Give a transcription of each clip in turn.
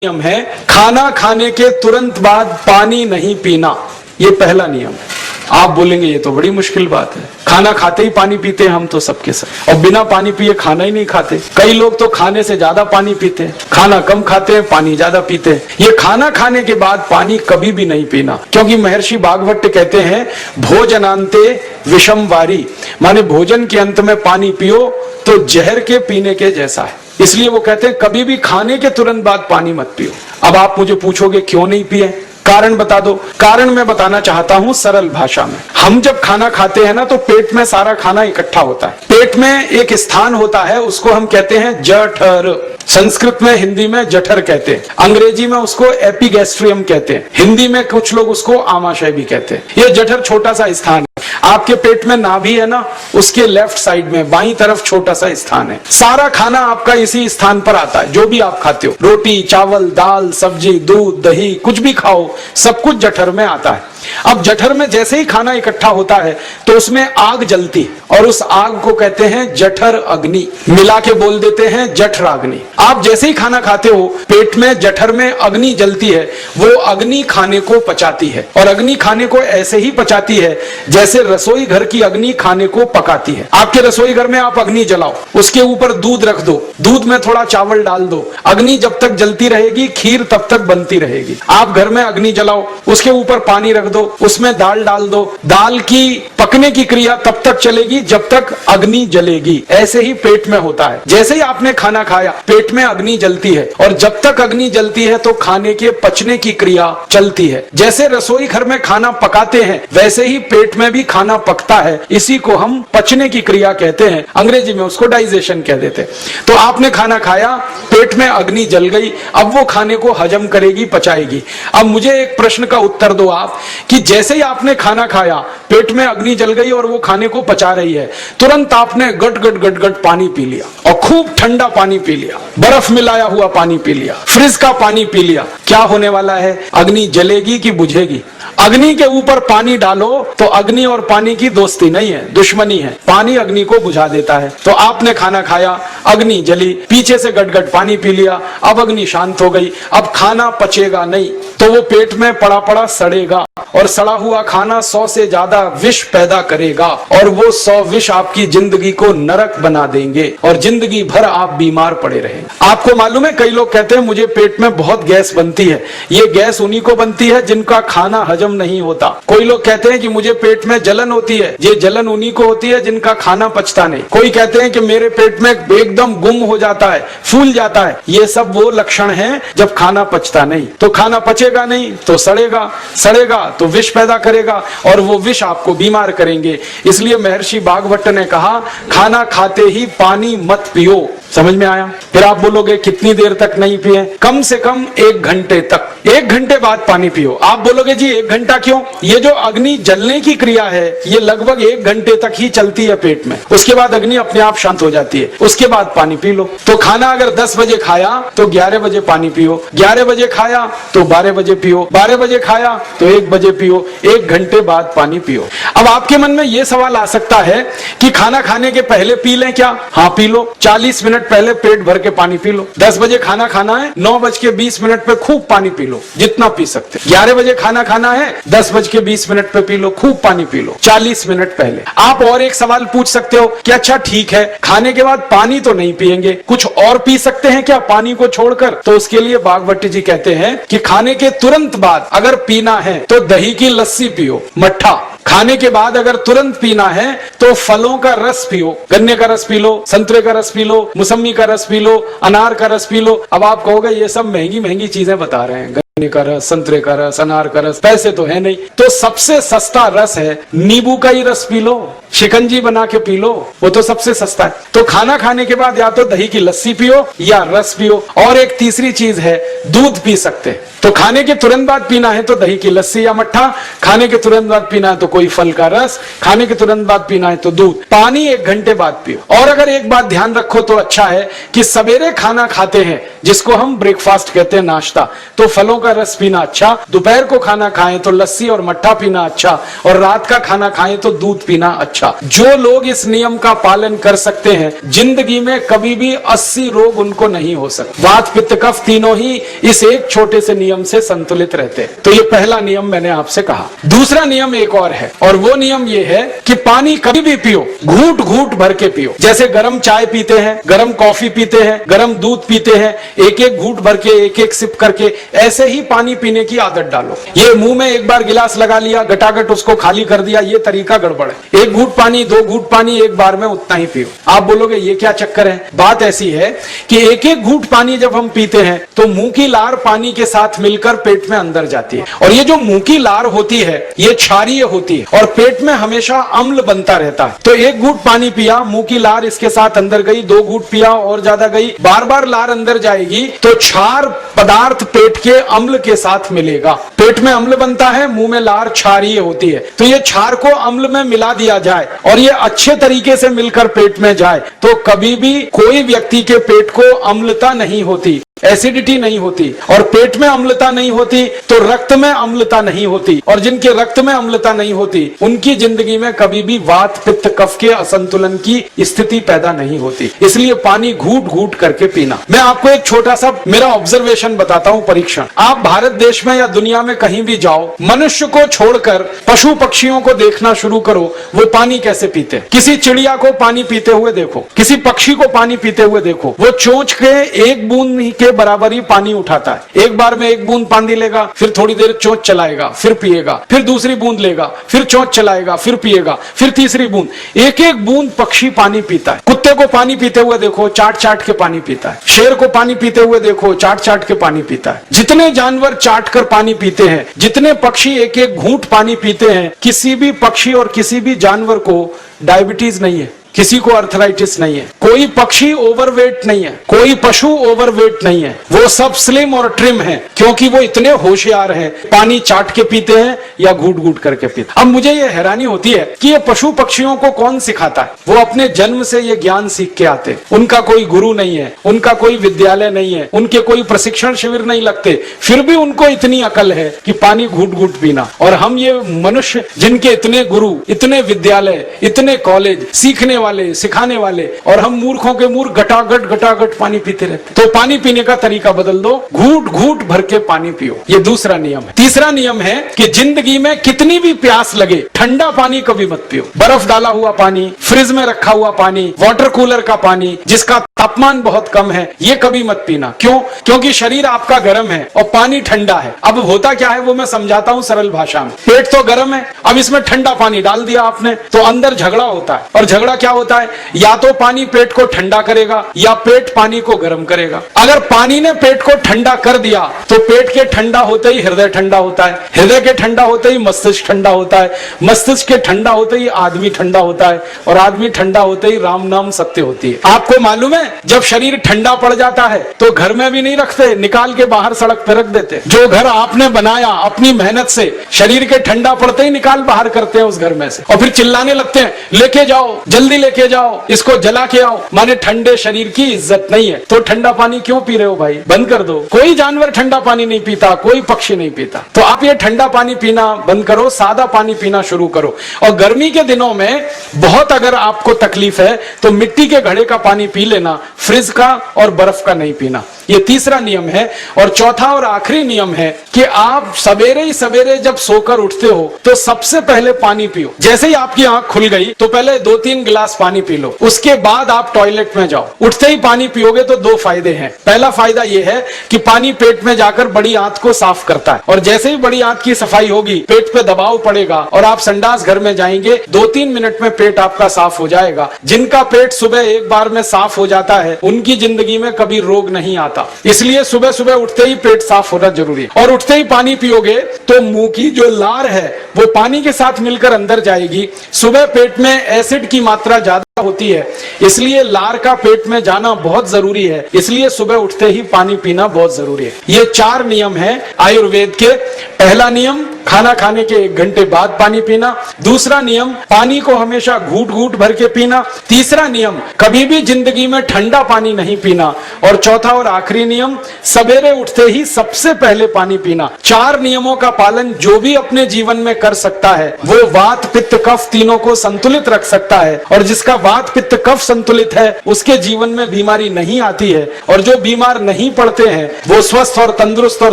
नियम है, खाना खाने के तुरंत बाद पानी नहीं पीना। ये पहला नियम है। आप बोलेंगे ये तो बड़ी मुश्किल बात है, खाना खाते ही पानी पीते हैं हम तो सबके सब, और बिना पानी पिए खाना ही नहीं खाते। कई लोग तो खाने से ज्यादा पानी पीते हैं, खाना कम खाते हैं, पानी ज्यादा पीते हैं। ये खाना खाने के बाद पानी कभी भी नहीं पीना, क्योंकि महर्षि भागवत कहते हैं भोजनांते विषम वारी, माने भोजन के अंत में पानी पियो तो जहर के पीने के जैसा है। इसलिए वो कहते हैं कभी भी खाने के तुरंत बाद पानी मत पियो। अब आप मुझे पूछोगे क्यों नहीं पिए, कारण बता दो। कारण मैं बताना चाहता हूं सरल भाषा में। हम जब खाना खाते हैं ना तो पेट में सारा खाना इकट्ठा होता है। पेट में एक स्थान होता है, उसको हम कहते हैं जठर। संस्कृत में, हिंदी में जठर कहते हैं, अंग्रेजी में उसको एपिगैस्ट्रियम कहते हैं, हिंदी में कुछ लोग उसको आमाशय भी कहते हैं। ये जठर छोटा सा स्थान है। आपके पेट में नाभि है ना, उसके लेफ्ट साइड में बाईं तरफ छोटा सा स्थान है। सारा खाना आपका इसी स्थान पर आता है, जो भी आप खाते हो, रोटी चावल दाल सब्जी दूध दही कुछ भी खाओ, सब कुछ जठर में आता है। अब जठर में जैसे ही खाना इकट्ठा होता है तो उसमें आग जलती है, और उस आग को कहते हैं जठर अग्नि, मिला के बोल देते हैं जठराग्नि। आप जैसे ही खाना खाते हो पेट में जठर में अग्नि जलती है, वो अग्नि खाने को पचाती है, और अग्नि खाने को ऐसे ही पचाती है जैसे रसोई घर की अग्नि खाने को पकाती है। आपके रसोई घर में आप अग्नि जलाओ, उसके ऊपर दूध रख दो, दूध में थोड़ा चावल डाल दो, अग्नि जब तक जलती रहेगी खीर तब तक बनती रहेगी। आप घर में अग्नि जलाओ, उसके ऊपर पानी रख दो, उसमें दाल डाल दो, दाल की पकने की क्रिया तब तक चलेगी जब तक अग्नि जलेगी। ऐसे ही पेट में होता है, जैसे ही आपने खाना खाया पेट में अग्नि जलती है, और जब तक अग्नि जलती है तो खाने के पचने की क्रिया चलती है। जैसे रसोई घर में खाना पकाते हैं वैसे ही पेट में भी खाना पकता है, इसी को हम पचने की क्रिया कहते हैं, अंग्रेजी में उसको डाइजेशन कह देते हैं। तो आपने खाना खाया, पेट में अग्नि जल गई, अब वो खाने को हजम करेगी, पचाएगी। अब मुझे एक प्रश्न का उत्तर दो आप, कि जैसे ही आपने खाना खाया पेट में अग्नि जल गई और वो खाने को पचा रही है, तुरंत आपने गट गट गट गट पानी पी लिया, और खूब ठंडा पानी पी लिया, बर्फ मिलाया हुआ पानी पी लिया, फ्रिज का पानी पी लिया। क्या होने वाला है? अग्नि जलेगी कि बुझेगी? अग्नि के ऊपर पानी डालो तो अग्नि और पानी की दोस्ती नहीं है, दुश्मनी है। पानी अग्नि को बुझा देता है। तो आपने खाना खाया, अग्नि जली, पीछे से गट गट पानी पी लिया, अब अग्नि शांत हो गई, अब खाना पचेगा नहीं, तो वो पेट में पड़ा पड़ा सड़ेगा, और सड़ा हुआ खाना 100 से ज्यादा विष पैदा करेगा, और वो 100 विष आपकी जिंदगी को नरक बना देंगे, और जिंदगी भर आप बीमार पड़े रहेंगे। आपको मालूम है, कई लोग कहते हैं मुझे पेट में बहुत गैस बनती है। ये गैस उन्हीं को बनती है जिनका खाना हजम नहीं होता। कोई लोग कहते हैं कि मुझे पेट में जलन होती है, ये जलन उन्हीं को होती है जिनका खाना पचता नहीं। कोई कहते हैं कि मेरे पेट में एकदम गुम हो जाता है, फूल जाता है। ये सब वो लक्षण हैं जब खाना पचता नहीं। तो खाना पचेगा नहीं तो सड़ेगा, सड़ेगा तो विष पैदा करेगा, और वो विष आपको बीमार करेंगे। इसलिए महर्षि भागवत ने कहा खाना खाते ही पानी मत पियो। समझ में आया? फिर आप बोलोगे कितनी देर तक नहीं पिए? कम से कम 1 घंटे तक, 1 घंटे बाद पानी पियो। आप बोलोगे जी 1 घंटा क्यों? ये जो अग्नि जलने की क्रिया है ये लगभग 1 घंटे तक ही चलती है पेट में, उसके बाद अग्नि अपने आप शांत हो जाती है, उसके बाद पानी पी लो। तो खाना अगर 10 बजे खाया तो 11 बजे पानी पियो, 11 बजे खाया तो 12 बजे पियो, 12 बजे खाया तो 1 बजे पियो, 1 घंटे बाद पानी पियो। अब आपके मन में ये सवाल आ सकता है कि खाना खाने के पहले पी लें क्या? हाँ पी लो, 40 मिनट पहले पेट भर के पानी पी लो। 10 बजे खाना खाना है, 9:20 पे खूब पानी पी लो, जितना पी सकते। 11 बजे खाना खाना है, 10:20 पे पी लो, खूब पानी पी लो, 40 मिनट पहले। आप और एक सवाल पूछ सकते हो कि अच्छा ठीक है, खाने के बाद पानी तो नहीं पिएंगे, कुछ और पी सकते हैं क्या पानी को छोड़कर? तो उसके लिए भागवत जी कहते हैं कि खाने के तुरंत बाद अगर पीना है तो दही की लस्सी पियो, मट्ठा। खाने के बाद अगर तुरंत पीना है तो फलों का रस पियो, गन्ने का रस पी लो, संतरे का रस पी लो, मौसमी का रस पी लो, अनार का रस पी लो। अब आप कहोगे ये सब महंगी महंगी चीजें बता रहे हैं, गन्ने का रस, संतरे का रस, अनार का रस, पैसे तो है नहीं। तो सबसे सस्ता रस है नींबू का ही रस पी लो, शिकंजी बना के पी लो, वो तो सबसे सस्ता है। तो खाना खाने के बाद या तो दही की लस्सी पियो या रस पियो, और एक तीसरी चीज है दूध पी सकते हैं। तो खाने के तुरंत बाद पीना है तो दही की लस्सी या मट्ठा, खाने के तुरंत बाद पीना है तो कोई फल का रस, खाने के तुरंत बाद पीना है तो दूध। पानी 1 घंटे बाद पियो। और अगर एक बात ध्यान रखो तो अच्छा है कि सवेरे खाना खाते हैं जिसको हम ब्रेकफास्ट कहते हैं, नाश्ता, तो फलों का का रस पीना अच्छा, दोपहर को खाना खाएं तो लस्सी और मट्ठा पीना अच्छा, और रात का खाना खाएं तो दूध पीना अच्छा। जो लोग इस नियम का पालन कर सकते हैं, जिंदगी में कभी भी 80 रोग उनको नहीं हो सकते। वात पित्त कफ तीनों ही इस एक छोटे से नियम से संतुलित रहते हैं। तो ये पहला नियम मैंने आपसे कहा। दूसरा नियम एक और है, और वो नियम ये है कि पानी कभी भी पियो, घूट घूट भर के पियो। जैसे गरम चाय पीते हैं, गरम कॉफी पीते हैं, गरम दूध पीते हैं, एक एक घूट भर के, एक एक सिप करके, ऐसे ही पानी पीने की आदत डालो। ये मुंह में एक बार गिलास लगा लिया, गटागट उसको खाली कर दिया, ये तरीका गड़बड़ है। एक घूट पानी, 2 घूट पानी एक बार में उतना ही पियो। आप बोलोगे ये क्या चक्कर है? बात ऐसी है कि एक एक घूट पानी जब हम पीते हैं तो मुंह की लार पानी के साथ मिलकर पेट में अंदर जाती है, और ये जो मुंह की लार होती है ये क्षारीय होती है और पेट में हमेशा अम्ल बनता रहता है। तो एक घूट पानी पिया, मुंह की लार इसके साथ अंदर गई, 2 घूट पिया और ज्यादा गई, बार बार लार अंदर जाएगी तो क्षार पदार्थ पेट के अम्ल के साथ मिलेगा। पेट में अम्ल बनता है, मुंह में लार क्षारीय होती है। तो ये क्षार को अम्ल में मिला दिया जाए और ये अच्छे तरीके से मिलकर पेट में जाए तो कभी भी कोई व्यक्ति के पेट को अम्लता नहीं होती, एसिडिटी नहीं होती। और पेट में अम्लता नहीं होती तो रक्त में अम्लता नहीं होती, और जिनके रक्त में अम्लता नहीं होती उनकी जिंदगी में कभी भी वात पित्त कफ के असंतुलन की स्थिति पैदा नहीं होती। इसलिए पानी घूट घूट करके पीना। मैं आपको एक छोटा सा मेरा ऑब्जर्वेशन बताता हूँ, परीक्षण। आप भारत देश में या दुनिया में कहीं भी जाओ, मनुष्य को छोड़कर पशु पक्षियों को देखना शुरू करो, वो पानी कैसे पीते हैं। किसी चिड़िया को पानी पीते हुए देखो, किसी पक्षी को पानी पीते हुए देखो, वो चोंच के एक बूंद के बराबर ही पानी उठाता है। एक बार में एक बूंद पानी लेगा, फिर थोड़ी देर चोंच चलाएगा, फिर पिएगा, फिर दूसरी बूंद लेगा, फिर चोंच चलाएगा, फिर पिएगा, फिर तीसरी बूंद। एक एक बूंद पक्षी पानी पीता है। कुत्ते को पानी पीते हुए देखो, चाट चाट के पानी पीता है। शेर को पानी पीते हुए देखो, चाट चाट के पानी पीता है। जितने जानवर चाट कर पानी पीते हैं, जितने पक्षी एक एक घूंट पानी पीते हैं, किसी भी पक्षी और किसी भी जानवर को डायबिटीज नहीं है, किसी को अर्थराइटिस नहीं है, कोई पक्षी ओवरवेट नहीं है, कोई पशु ओवरवेट नहीं है। वो सब स्लिम और ट्रिम है, क्योंकि वो इतने होशियार हैं, पानी चाट के पीते हैं या घूट घूट करके पीते हैं। अब मुझे ये हैरानी होती है कि ये पशु पक्षियों को कौन सिखाता है? वो अपने जन्म से ये ज्ञान सीख के आते। उनका कोई गुरु नहीं है, उनका कोई विद्यालय नहीं है, उनके कोई प्रशिक्षण शिविर नहीं लगते, फिर भी उनको इतनी अकल है कि पानी घूट घूट पीना। और हम ये मनुष्य जिनके इतने गुरु, इतने विद्यालय, इतने कॉलेज, सीखने वाले, सिखाने वाले, और हम मूर्खों के मूर्ख घटाघट पानी पीते रहते। तो पानी पीने का तरीका बदल दो, घूट घूट भर के पानी पियो। ये दूसरा नियम है। तीसरा नियम है कि जिंदगी में कितनी भी प्यास लगे, ठंडा पानी कभी मत पियो। बर्फ डाला हुआ पानी, फ्रिज में रखा हुआ पानी, वाटर कूलर का पानी जिसका तापमान बहुत कम है, ये कभी मत पीना। क्यों? क्योंकि शरीर आपका गर्म है और पानी ठंडा है। अब होता क्या है वो मैं समझाता हूँ सरल भाषा में। पेट तो गर्म है, अब इसमें ठंडा पानी डाल दिया आपने तो अंदर झगड़ा होता है। और झगड़ा क्या होता है? या तो पानी पेट को ठंडा करेगा या पेट पानी को गर्म करेगा। अगर पानी ने पेट को ठंडा कर दिया तो पेट के ठंडा होते ही हृदय ठंडा होता है, हृदय के ठंडा होते ही मस्तिष्क ठंडा होता है, मस्तिष्क के ठंडा होते ही आदमी ठंडा होता है, और आदमी ठंडा होते ही राम नाम सत्य होती है। आपको मालूम है जब शरीर ठंडा पड़ जाता है तो घर में भी नहीं रखते, निकाल के बाहर सड़क पे रख देते। जो घर आपने बनाया अपनी मेहनत से, शरीर के ठंडा पड़ते ही निकाल बाहर करते हैं उस घर में से, और फिर चिल्लाने लगते हैं लेके जाओ, जल्दी लेके जाओ, इसको जला के आओ। माने ठंडे शरीर की इज्जत नहीं है। तो ठंडा पानी क्यों पी रहे हो भाई? बंद कर दो। कोई जानवर ठंडा पानी नहीं पीता, कोई पक्षी नहीं पीता। तो आप ये ठंडा पानी पीना बंद करो, सादा पानी पीना शुरू करो। और गर्मी के दिनों में बहुत अगर आपको तकलीफ है तो मिट्टी के घड़े का पानी पी लेना, फ्रिज का और बर्फ का नहीं पीना। ये तीसरा नियम है। और चौथा और आखिरी नियम है कि आप सवेरे ही सवेरे जब सोकर उठते हो तो सबसे पहले पानी पियो। जैसे ही आपकी आंख खुल गई तो पहले 2-3 गिलास पानी पी लो, उसके बाद आप टॉयलेट में जाओ। उठते ही पानी पियोगे तो 2 फायदे हैं। पहला फायदा यह है कि पानी पेट में जाकर बड़ी आंत को साफ करता है, और जैसे ही बड़ी आंत की सफाई होगी पेट पे दबाव पड़ेगा और आप संडास घर में जाएंगे, 2-3 मिनट में पेट आपका साफ हो जाएगा। जिनका पेट सुबह एक बार में साफ हो जाता है उनकी जिंदगी में कभी रोग नहीं आता। इसलिए सुबह सुबह उठते ही पेट साफ होना जरूरी है। और उठते ही पानी पियोगे तो मुंह की जो लार है वो पानी के साथ मिलकर अंदर जाएगी। सुबह पेट में एसिड की मात्रा ज्यादा होती है, इसलिए लार का पेट में जाना बहुत जरूरी है, इसलिए सुबह उठते ही पानी पीना बहुत जरूरी है। ये 4 नियम हैं आयुर्वेद के। पहला नियम, खाना खाने के 1 घंटे बाद पानी पीना। दूसरा नियम, पानी को हमेशा घूट घूट भर के पीना। तीसरा नियम, कभी भी जिंदगी में ठंडा पानी नहीं पीना। और चौथा और आखिरी नियम, सवेरे उठते ही सबसे पहले पानी पीना। 4 नियमों का पालन जो भी अपने जीवन में कर सकता है वो वात पित्त कफ तीनों को संतुलित रख सकता है। और जिसका वात पित्त कफ संतुलित है उसके जीवन में बीमारी नहीं आती है। और जो बीमार नहीं पड़ते हैं वो स्वस्थ और तंदुरुस्त और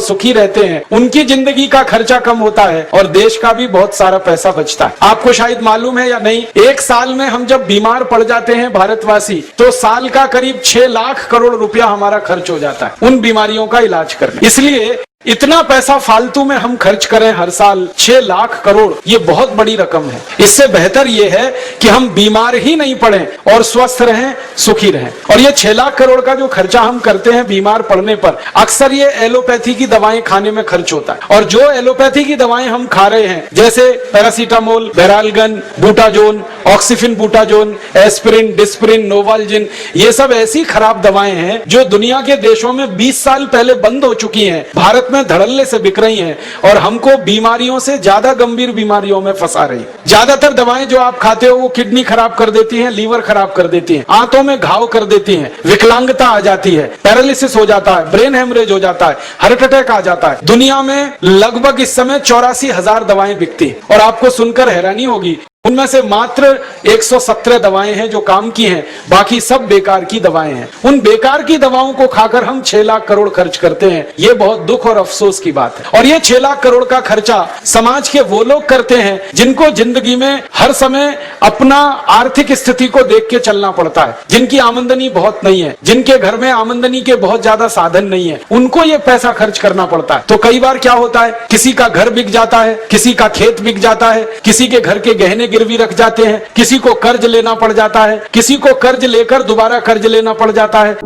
सुखी रहते हैं। उनकी जिंदगी का खर्चा कम होता है और देश का भी बहुत सारा पैसा बचता है। आपको शायद मालूम है या नहीं, 1 साल में हम जब बीमार पड़ जाते हैं भारतवासी, तो साल का करीब 6 लाख करोड़ रुपया हमारा खर्च हो जाता है उन बीमारियों का इलाज करने। इसलिए इतना पैसा फालतू में हम खर्च करें हर साल 6 लाख करोड़, ये बहुत बड़ी रकम है। इससे बेहतर ये है कि हम बीमार ही नहीं पड़े और स्वस्थ रहें, सुखी रहें। और ये 6 लाख करोड़ का जो खर्चा हम करते हैं बीमार पड़ने पर, अक्सर ये एलोपैथी की दवाएं खाने में खर्च होता है। और जो एलोपैथी की दवाएं हम खा रहे हैं, जैसे paracetamol, Baralgan, butazone, oxyphenbutazone, aspirin, Disprin, Novalgin, ये सब ऐसी खराब दवाएं हैं जो दुनिया के देशों में 20 साल पहले बंद हो चुकी हैं, भारत में धड़ल्ले से बिक रही हैं और हमको बीमारियों से ज्यादा गंभीर बीमारियों में फंसा रही है। ज्यादातर दवाएं जो आप खाते हो वो किडनी खराब कर देती हैं, लीवर खराब कर देती हैं, आंतों में घाव कर देती हैं, विकलांगता आ जाती है, पैरालिसिस हो जाता है, ब्रेन हेमरेज हो जाता है, हार्ट अटैक आ जाता है। दुनिया में लगभग इस समय 84,000 दवाएं बिकती हैं। और आपको सुनकर हैरानी होगी, उनमें से मात्र 117 दवाएं हैं जो काम की हैं, बाकी सब बेकार की दवाएं हैं। उन बेकार की दवाओं को खाकर हम 6 लाख करोड़ खर्च करते हैं। ये बहुत दुख और अफसोस की बात है। और ये 6 लाख करोड़ का खर्चा समाज के वो लोग करते हैं जिनको जिंदगी में हर समय अपना आर्थिक स्थिति को देख के चलना पड़ता है, जिनकी आमदनी बहुत नहीं है, जिनके घर में आमदनी के बहुत ज्यादा साधन नहीं है, उनको ये पैसा खर्च करना पड़ता है। तो कई बार क्या होता है, किसी का घर बिक जाता है, किसी का खेत बिक जाता है, किसी के घर के गहने गिरवी रख जाते हैं, किसी को कर्ज लेना पड़ जाता है, किसी को कर्ज लेकर दोबारा कर्ज लेना पड़ जाता है।